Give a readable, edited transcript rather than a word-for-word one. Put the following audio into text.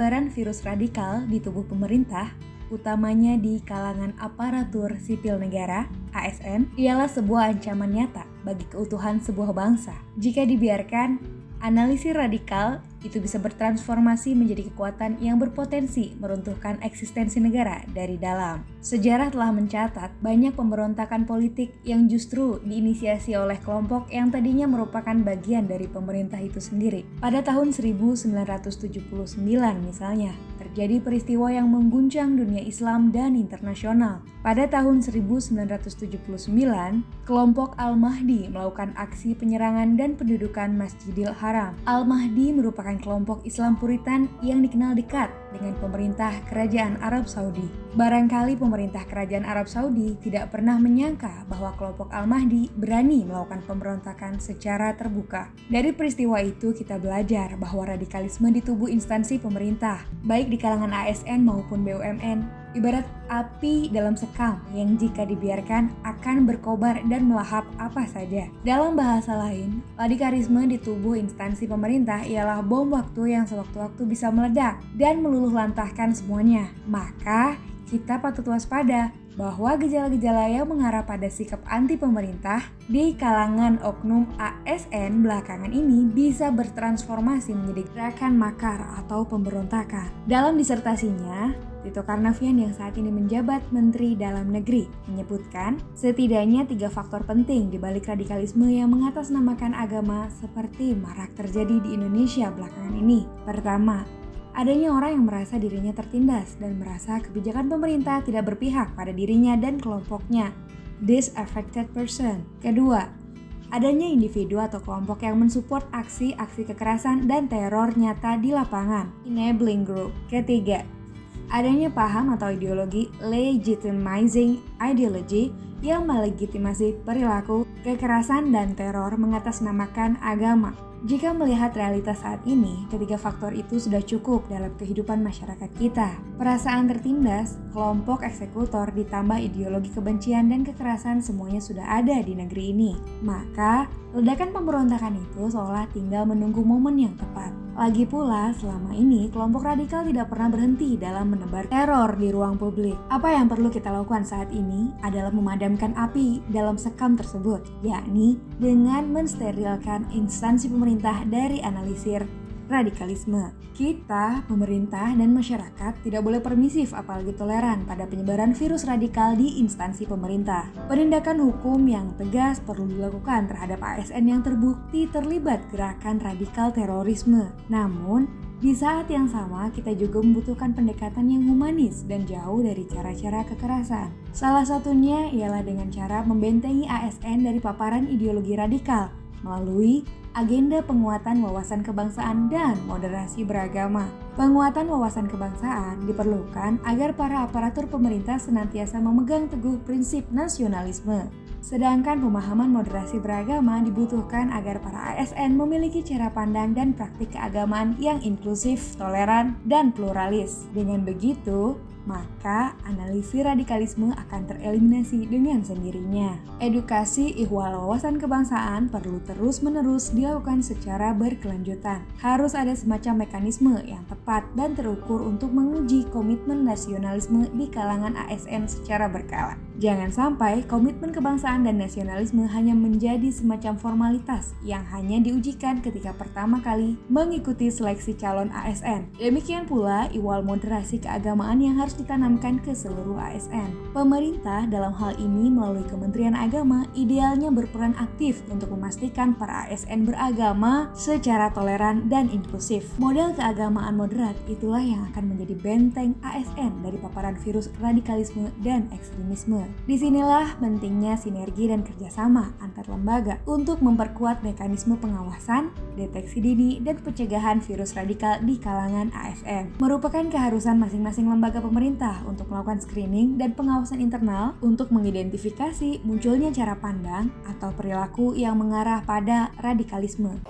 penyebaran virus radikal di tubuh pemerintah, utamanya di kalangan aparatur sipil negara (ASN), ialah sebuah ancaman nyata bagi keutuhan sebuah bangsa. Jika dibiarkan, analisis radikal itu bisa bertransformasi menjadi kekuatan yang berpotensi meruntuhkan eksistensi negara dari dalam. Sejarah telah mencatat banyak pemberontakan politik yang justru diinisiasi oleh kelompok yang tadinya merupakan bagian dari pemerintah itu sendiri. Pada tahun 1979 misalnya, terjadi peristiwa yang mengguncang dunia Islam dan internasional. Pada tahun 1979, kelompok Al-Mahdi melakukan aksi penyerangan dan pendudukan Masjidil Haram. Al-Mahdi merupakan kelompok Islam Puritan yang dikenal dekat dengan pemerintah Kerajaan Arab Saudi. Barangkali pemerintah Kerajaan Arab Saudi tidak pernah menyangka bahwa kelompok Al-Mahdi berani melakukan pemberontakan secara terbuka. Dari peristiwa itu kita belajar bahwa radikalisme di tubuh instansi pemerintah, baik di kalangan ASN maupun BUMN, ibarat api dalam sekam yang jika dibiarkan akan berkobar dan melahap apa saja. Dalam bahasa lain, radikalisme di tubuh instansi pemerintah ialah bom waktu yang sewaktu-waktu bisa meledak dan meluluhlantahkan semuanya. Maka kita patut waspada bahwa gejala-gejala yang mengarah pada sikap anti pemerintah di kalangan oknum ASN belakangan ini bisa bertransformasi menjadi gerakan makar atau pemberontakan. Dalam disertasinya, Tito Karnavian yang saat ini menjabat Menteri Dalam Negeri menyebutkan setidaknya 3 faktor penting di balik radikalisme yang mengatasnamakan agama seperti marak terjadi di Indonesia belakangan ini. Pertama, adanya orang yang merasa dirinya tertindas dan merasa kebijakan pemerintah tidak berpihak pada dirinya dan kelompoknya. Disaffected person. Kedua, adanya individu atau kelompok yang mensupport aksi-aksi kekerasan dan teror nyata di lapangan. Enabling group. Ketiga, adanya paham atau ideologi legitimizing ideology yang melegitimasi perilaku kekerasan dan teror mengatasnamakan agama. Jika melihat realitas saat ini, ketiga faktor itu sudah cukup dalam kehidupan masyarakat kita. Perasaan tertindas, kelompok eksekutor ditambah ideologi kebencian dan kekerasan semuanya sudah ada di negeri ini. Maka, ledakan pemberontakan itu seolah tinggal menunggu momen yang tepat. Lagi pula, selama ini kelompok radikal tidak pernah berhenti dalam menebar teror di ruang publik. Apa yang perlu kita lakukan saat ini adalah memadamkan api dalam sekam tersebut, yakni dengan mensterilkan instansi pemerintah dari analisir radikalisme. Kita, pemerintah, dan masyarakat tidak boleh permisif apalagi toleran pada penyebaran virus radikal di instansi pemerintah. Penindakan hukum yang tegas perlu dilakukan terhadap ASN yang terbukti terlibat gerakan radikal terorisme. Namun, di saat yang sama kita juga membutuhkan pendekatan yang humanis dan jauh dari cara-cara kekerasan. Salah satunya ialah dengan cara membentengi ASN dari paparan ideologi radikal melalui agenda penguatan wawasan kebangsaan dan moderasi beragama. Penguatan wawasan kebangsaan diperlukan agar para aparatur pemerintah senantiasa memegang teguh prinsip nasionalisme. Sedangkan pemahaman moderasi beragama dibutuhkan agar para ASN memiliki cara pandang dan praktik keagamaan yang inklusif, toleran, dan pluralis. Dengan begitu, maka analisis radikalisme akan tereliminasi dengan sendirinya. Edukasi ihwal wawasan kebangsaan perlu terus-menerus dilakukan secara berkelanjutan. Harus ada semacam mekanisme yang tepat dan terukur untuk menguji komitmen nasionalisme di kalangan ASN secara berkala. Jangan sampai komitmen kebangsaan dan nasionalisme hanya menjadi semacam formalitas yang hanya diujikan ketika pertama kali mengikuti seleksi calon ASN. Demikian pula ihwal moderasi keagamaan yang harus ditanamkan ke seluruh ASN. Pemerintah dalam hal ini melalui Kementerian Agama idealnya berperan aktif untuk memastikan para ASN beragama secara toleran dan inklusif. Model keagamaan moderat itulah yang akan menjadi benteng ASN dari paparan virus radikalisme dan ekstremisme. Disinilah pentingnya sinergi dan kerjasama antar lembaga untuk memperkuat mekanisme pengawasan, deteksi dini, dan pencegahan virus radikal di kalangan ASN. Merupakan keharusan masing-masing lembaga pemerintah untuk melakukan screening dan pengawasan internal untuk mengidentifikasi munculnya cara pandang atau perilaku yang mengarah pada radikalisme.